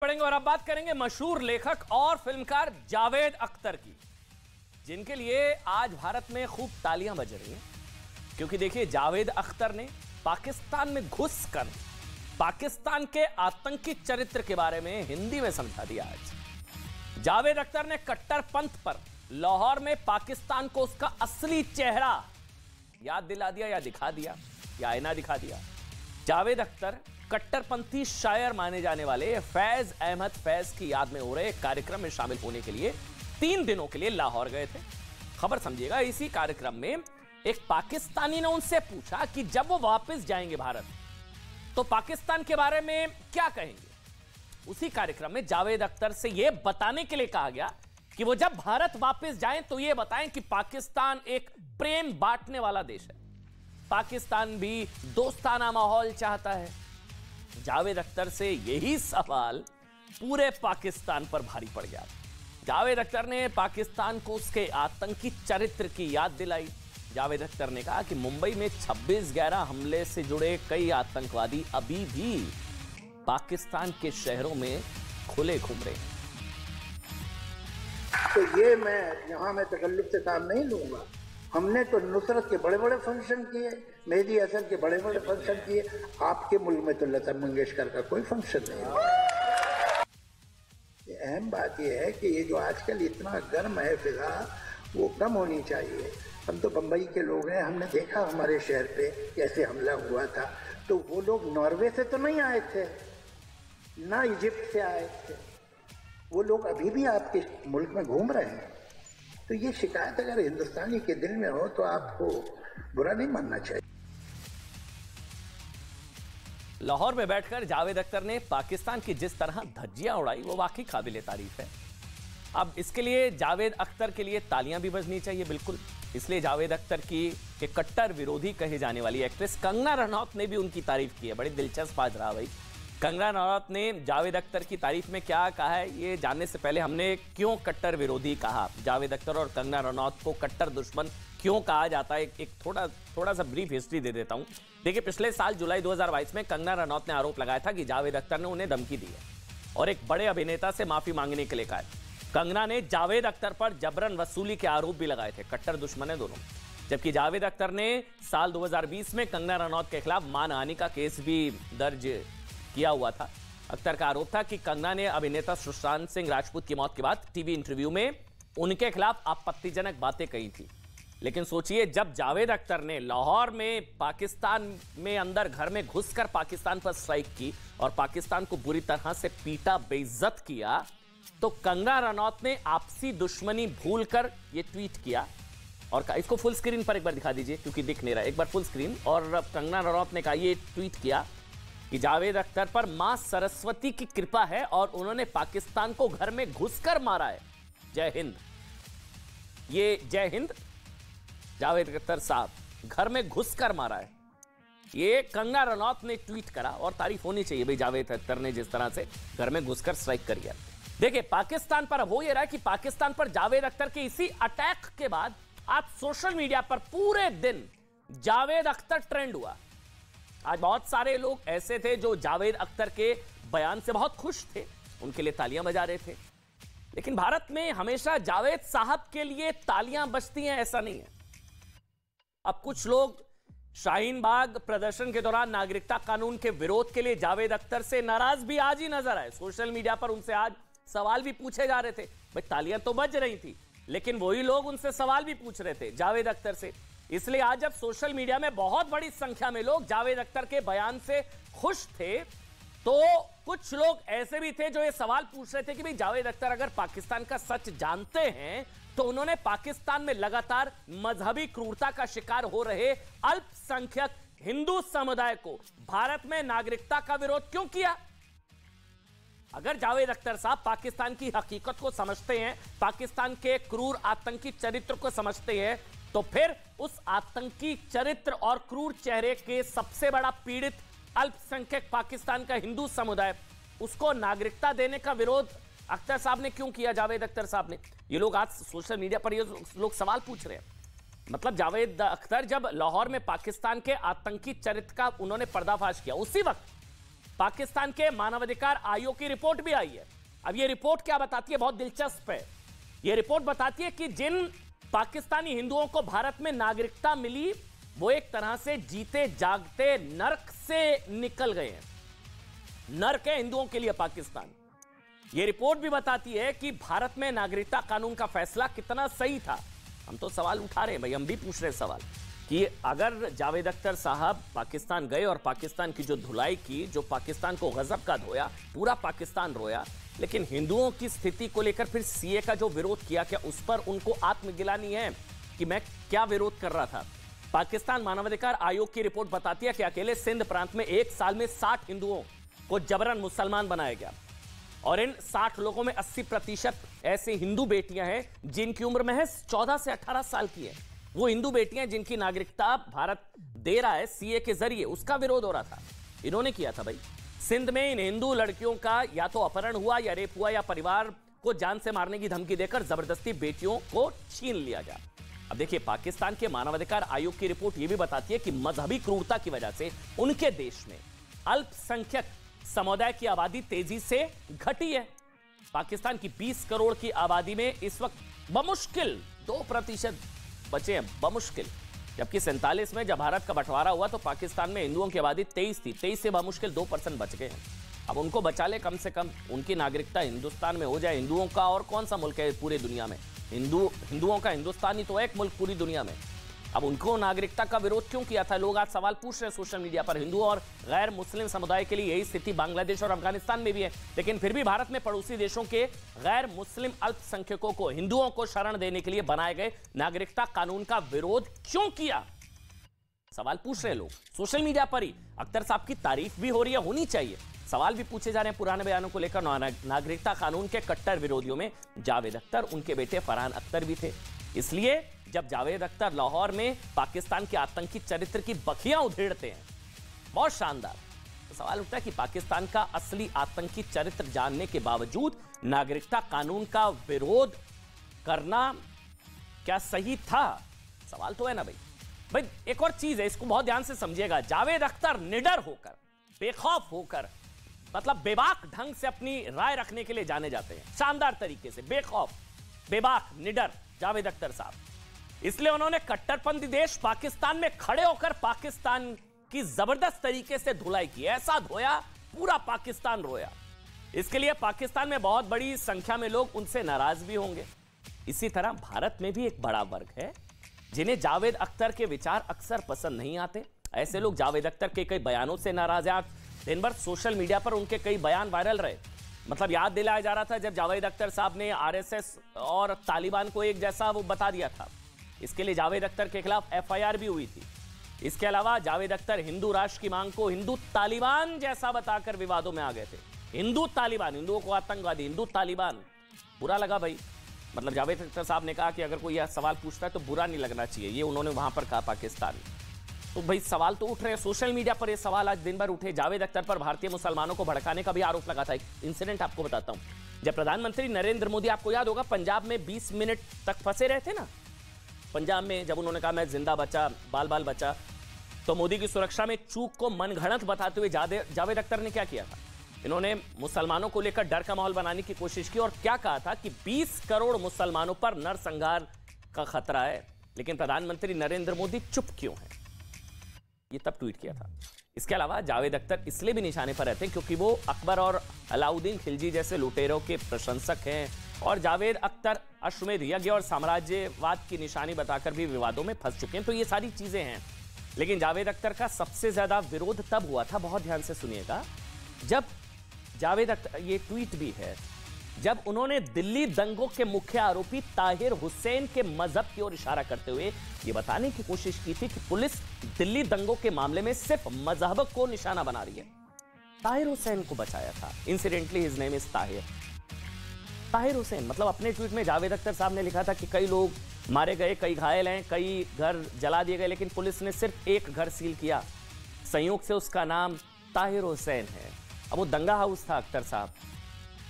पढ़ेंगे और अब बात करेंगे मशहूर लेखक और फिल्मकार जावेद अख्तर की, जिनके लिए आज भारत में खूब तालियां बज रही हैं। क्योंकि देखिए, जावेद अख्तर ने पाकिस्तान में घुसकर पाकिस्तान के आतंकी चरित्र के बारे में हिंदी में समझा दिया। आज जावेद अख्तर ने कट्टरपंथ पर लाहौर में पाकिस्तान को उसका असली चेहरा याद दिला दिया, या दिखा दिया, या आईना दिखा दिया। जावेद अख्तर कट्टरपंथी शायर माने जाने वाले फैज अहमद फैज की याद में हो रहे एक कार्यक्रम में शामिल होने के लिए 3 दिनों के लिए लाहौर गए थे। खबर समझिएगा, इसी कार्यक्रम में एक पाकिस्तानी ने उनसे पूछा कि जब वो वापस जाएंगे भारत तो पाकिस्तान के बारे में क्या कहेंगे। उसी कार्यक्रम में जावेद अख्तर से यह बताने के लिए कहा गया कि वो जब भारत वापस जाएं तो यह बताएं कि पाकिस्तान एक प्रेम बांटने वाला देश है, पाकिस्तान भी दोस्ताना माहौल चाहता है। जावेद अख्तर से यही सवाल पूरे पाकिस्तान पर भारी पड़ गया। जावेद अख्तर ने पाकिस्तान को उसके आतंकी चरित्र की याद दिलाई। जावेद अख्तर ने कहा कि मुंबई में 26/11 हमले से जुड़े कई आतंकवादी अभी भी पाकिस्तान के शहरों में खुले घूम रहे हैं। तो ये मैं तकल्लुफ से काम नहीं लूंगा। हमने तो नुसरत के बड़े बड़े फंक्शन किए, मेहदी हसन के बड़े बड़े फंक्शन किए। आपके मुल्क में तो लता मंगेशकर का कोई फंक्शन नहीं है। अहम बात यह है कि ये जो आजकल इतना गर्म है फिजा, वो कम होनी चाहिए। हम तो बम्बई के लोग हैं, हमने देखा हमारे शहर पे कैसे हमला हुआ था। तो वो लोग नॉर्वे से तो नहीं आए थे, ना इजिप्ट से आए थे, वो लोग अभी भी आपके मुल्क में घूम रहे हैं। तो ये शिकायत अगर हिंदुस्तानी के दिल में हो तो आपको बुरा नहीं मानना चाहिए। लाहौर में बैठकर जावेद अख्तर ने पाकिस्तान की जिस तरह धज्जियां उड़ाई, वो वाकई काबिले तारीफ है। अब इसके लिए जावेद अख्तर के लिए तालियां भी बजनी चाहिए, बिल्कुल। इसलिए जावेद अख्तर की के कट्टर विरोधी कहे जाने वाली एक्ट्रेस कंगना रनौत ने भी उनकी तारीफ की है। बड़ी दिलचस्प आज रहा भाई। कंगना रनौत ने जावेद अख्तर की तारीफ में क्या कहा है, ये जानने से पहले हमने क्यों कट्टर विरोधी कहा, जावेद अख्तर और कंगना रनौत को कट्टर दुश्मन क्यों कहा जाता है, एक थोड़ा सा ब्रीफ हिस्ट्री दे देता हूं। देखिए, पिछले साल जुलाई 2022 में कंगना रनौत ने आरोप लगाया था कि जावेद अख्तर ने उन्हें धमकी दी है और एक बड़े अभिनेता से माफी मांगने के लिए कहा है। कंगना ने जावेद अख्तर पर जबरन वसूली के आरोप भी लगाए थे। कट्टर दुश्मन है दोनों। जबकि जावेद अख्तर ने साल 2020 में कंगना रनौत के खिलाफ मानहानि का केस भी दर्ज किया हुआ था। अख्तर का आरोप था कि कंगना ने अभिनेता सुशांत सिंह राजपूत की मौत के बाद टीवी इंटरव्यू में उनके खिलाफ आपत्तिजनक बातें कही थी। लेकिन सोचिए, जब जावेद अख्तर ने लाहौर में पाकिस्तान में अंदर घर में घुसकर पाकिस्तान पर स्ट्राइक की और पाकिस्तान को बुरी तरह से पीटा, बेइज्जत किया, तो कंगना रनौत ने आपसी दुश्मनी भूलकर यह ट्वीट किया। और इसको फुल स्क्रीन पर एक बार दिखा दीजिए, क्योंकि दिख नहीं रहा। एक बार फुल स्क्रीन। और कंगना रनौत ने कहा, यह ट्वीट किया कि जावेद अख्तर पर मां सरस्वती की कृपा है और उन्होंने पाकिस्तान को घर में घुसकर मारा है। जय हिंद। ये जय हिंद जावेद अख्तर साहब घर में घुसकर मारा है, ये कंगना रनौत ने ट्वीट करा। और तारीफ होनी चाहिए भाई, जावेद अख्तर ने जिस तरह से घर में घुसकर स्ट्राइक कर गया। देखिए, पाकिस्तान पर अब हो यह रहा है कि पाकिस्तान पर जावेद अख्तर के इसी अटैक के बाद आज सोशल मीडिया पर पूरे दिन जावेद अख्तर ट्रेंड हुआ। आज बहुत सारे लोग ऐसे थे जो जावेद अख्तर के बयान से बहुत खुश थे, उनके लिए तालियां बजा रहे थे। लेकिन भारत में हमेशा जावेद साहब के लिए तालियां बजती हैं, ऐसा नहीं है। अब कुछ लोग शाहीन बाग प्रदर्शन के दौरान नागरिकता कानून के विरोध के लिए जावेद अख्तर से नाराज भी आज ही नजर आए। सोशल मीडिया पर उनसे आज सवाल भी पूछे जा रहे थे। भाई, तालियां तो बज रही थी, लेकिन वही लोग उनसे सवाल भी पूछ रहे थे जावेद अख्तर से। इसलिए आज जब सोशल मीडिया में बहुत बड़ी संख्या में लोग जावेद अख्तर के बयान से खुश थे, तो कुछ लोग ऐसे भी थे जो ये सवाल पूछ रहे थे कि भाई, जावेद अख्तर अगर पाकिस्तान का सच जानते हैं तो उन्होंने पाकिस्तान में लगातार मजहबी क्रूरता का शिकार हो रहे अल्पसंख्यक हिंदू समुदाय को भारत में नागरिकता का विरोध क्यों किया। अगर जावेद अख्तर साहब पाकिस्तान की हकीकत को समझते हैं, पाकिस्तान के क्रूर आतंकी चरित्र को समझते हैं, तो फिर उस आतंकी चरित्र और क्रूर चेहरे के सबसे बड़ा पीड़ित अल्पसंख्यक पाकिस्तान का हिंदू समुदाय, उसको नागरिकता देने का विरोध अख्तर साहब ने क्यों किया, जावेद अख्तर साहब ने। ये लोग आज सोशल मीडिया पर ये लोग सवाल पूछ रहे हैं। मतलब जावेद अख्तर जब लाहौर में पाकिस्तान के आतंकी चरित्र का उन्होंने पर्दाफाश किया, उसी वक्त पाकिस्तान के मानवाधिकार आयोग की रिपोर्ट भी आई है। अब यह रिपोर्ट क्या बताती है, बहुत दिलचस्प है। यह रिपोर्ट बताती है कि जिन पाकिस्तानी हिंदुओं को भारत में नागरिकता मिली वो एक तरह से जीते जागते नर्क से निकल गए हैं। नर्क है हिंदुओं के लिए पाकिस्तान। यह रिपोर्ट भी बताती है कि भारत में नागरिकता कानून का फैसला कितना सही था। हम तो सवाल उठा रहे हैं भाई, हम भी पूछ रहे हैं सवाल कि अगर जावेद अख्तर साहब पाकिस्तान गए और पाकिस्तान की जो धुलाई की, जो पाकिस्तान को गजब का धोया, पूरा पाकिस्तान रोया, लेकिन हिंदुओं की स्थिति को लेकर फिर सीए का जो विरोध किया, क्या उस पर उनको आत्मगिलानी है कि मैं क्या विरोध कर रहा था? पाकिस्तान मानवाधिकार आयोग की रिपोर्ट बताती है कि अकेले सिंध प्रांत में एक साल में 60 हिंदुओं को जबरन मुसलमान बनाया गया और इन 60 लोगों में 80% ऐसी हिंदू बेटियां हैं जिनकी उम्र महज 14 से 18 साल की है। वो हिंदू बेटियां जिनकी नागरिकता भारत दे रहा है सीए के जरिए, उसका विरोध हो रहा था। इन्होंने किया था भाई। सिंध में इन हिंदू लड़कियों का या तो अपहरण हुआ या रेप हुआ या परिवार को जान से मारने की धमकी देकर जबरदस्ती बेटियों को छीन लिया गया। अब देखिए, पाकिस्तान के मानवाधिकार आयोग की रिपोर्ट यह भी बताती है कि मजहबी क्रूरता की वजह से उनके देश में अल्पसंख्यक समुदाय की आबादी तेजी से घटी है। पाकिस्तान की 20 करोड़ की आबादी में इस वक्त बमुश्किल 2% बचे हैं, बमुश्किल। जबकि 47 में जब भारत का बंटवारा हुआ तो पाकिस्तान में हिंदुओं की आबादी 23 थी, 23 से बमुश्किल 2% बच गए हैं। अब उनको बचा ले, कम से कम उनकी नागरिकता हिंदुस्तान में हो जाए। हिंदुओं का और कौन सा मुल्क है पूरी दुनिया में? हिंदुओं का हिंदुस्तान ही तो एक मुल्क पूरी दुनिया में। अब उनको नागरिकता का विरोध क्यों किया था? लोग आज सवाल पूछ रहे हैं सोशल मीडिया पर। हिंदू और गैर मुस्लिम समुदाय के लिए यही स्थिति बांग्लादेश और अफगानिस्तान में भी है, लेकिन फिर भी भारत में पड़ोसी देशों के गैर मुस्लिम अल्पसंख्यकों को, हिंदुओं को शरण देने के लिए बनाए गए नागरिकता कानून का विरोध क्यों किया? सवाल पूछ रहे लोग सोशल मीडिया पर ही। अख्तर साहब की तारीफ भी हो रही है, होनी चाहिए। सवाल भी पूछे जा रहे हैं पुराने बयानों को लेकर। नागरिकता कानून के कट्टर विरोधियों में जावेद अख्तर, उनके बेटे फरहान अख्तर भी थे। इसलिए जब जावेद अख्तर लाहौर में पाकिस्तान के आतंकी चरित्र की बखियां उधेड़ते हैं, बहुत शानदार, तो सवाल उठता है कि पाकिस्तान का असली आतंकी चरित्र जानने के बावजूद नागरिकता कानून का विरोध करना क्या सही था? सवाल तो है ना भाई। एक और चीज है, इसको बहुत ध्यान से समझिएगा। जावेद अख्तर निडर होकर, बेखौफ होकर, मतलब बेबाक ढंग से अपनी राय रखने के लिए जाने जाते हैं, शानदार तरीके से। बेखौफ, बेबाक, निडर जावेद अख्तर साहब। इसलिए उन्होंने कट्टरपंथी देश पाकिस्तान में खड़े होकर पाकिस्तान की जबरदस्त तरीके से धुलाई की। ऐसा धोया, पूरा पाकिस्तान रोया। इसके लिए पाकिस्तान में बहुत बड़ी संख्या में लोग उनसे नाराज भी होंगे। इसी तरह भारत में भी एक बड़ा वर्ग है जिन्हें जावेद अख्तर के विचार अक्सर पसंद नहीं आते। ऐसे लोग जावेद अख्तर के कई बयानों से नाराज हैं। दिन भर सोशल मीडिया पर उनके कई बयान वायरल रहे। मतलब याद दिलाया जा रहा था जब जावेद अख्तर साहब ने आरएसएस और तालिबान को एक जैसा वो बता दिया था। इसके लिए जावेद अख्तर के खिलाफ एफआईआर भी हुई थी। इसके अलावा जावेद अख्तर हिंदू राष्ट्र की मांग को हिंदू तालिबान जैसा बताकर विवादों में आ गए थे। हिंदू तालिबान, हिंदुओं को आतंकवादी, हिंदू तालिबान, बुरा लगा भाई। मतलब जावेद अख्तर साहब ने कहा कि अगर कोई यह सवाल पूछता है तो बुरा नहीं लगना चाहिए, ये उन्होंने वहां पर कहा पाकिस्तान। तो भाई सवाल तो उठ रहे हैं सोशल मीडिया पर, ये सवाल आज दिन भर उठे। जावेद अख्तर पर भारतीय मुसलमानों को भड़काने का भी आरोप लगा था। एक इंसिडेंट आपको बताता हूं। जब प्रधानमंत्री नरेंद्र मोदी, आपको याद होगा, पंजाब में 20 मिनट तक फंसे रहे थे ना, पंजाब में, जब उन्होंने कहा मैं जिंदा बचा, बाल बाल बचा, तो मोदी की सुरक्षा में चूक को मनगढ़ंत बताते हुए जावेद अख्तर ने क्या किया था? इन्होंने मुसलमानों को लेकर डर का माहौल बनाने की कोशिश की और क्या कहा था कि 20 करोड़ मुसलमानों पर नरसंहार का खतरा है, लेकिन प्रधानमंत्री नरेंद्र मोदी चुप क्यों है? ये तब ट्वीट किया था। इसके अलावा जावेद अख्तर इसलिए भी निशाने पर रहते हैं क्योंकि वो अकबर और अलाउद्दीन खिलजी जैसे लुटेरों के प्रशंसक हैं और जावेद अख्तर अश्वमेध यज्ञ और साम्राज्यवाद की निशानी बताकर भी विवादों में फंस चुके हैं। तो ये सारी चीजें हैं, लेकिन जावेद अख्तर का सबसे ज्यादा विरोध तब हुआ था, बहुत ध्यान से सुनिएगा, जब जावेद अख्तर, ये ट्वीट भी है, जब उन्होंने दिल्ली दंगों के मुख्य आरोपी ताहिर हुसैन के मजहब की ओर इशारा करते हुए ये बताने की कोशिश की थी कि पुलिस दिल्ली दंगों के मामले में सिर्फ मजहब को निशाना बना रही है। ताहिर हुसैन को बचाया था। Incidentally his name is Tahir Hussain. मतलब अपने ट्वीट में जावेद अख्तर साहब ने लिखा था कि कई लोग मारे गए, कई घायल हैं, कई घर जला दिए गए, लेकिन पुलिस ने सिर्फ एक घर सील किया, संयोग से उसका नाम ताहिर हुसैन है। अब वो दंगा हाउस था अख्तर साहब,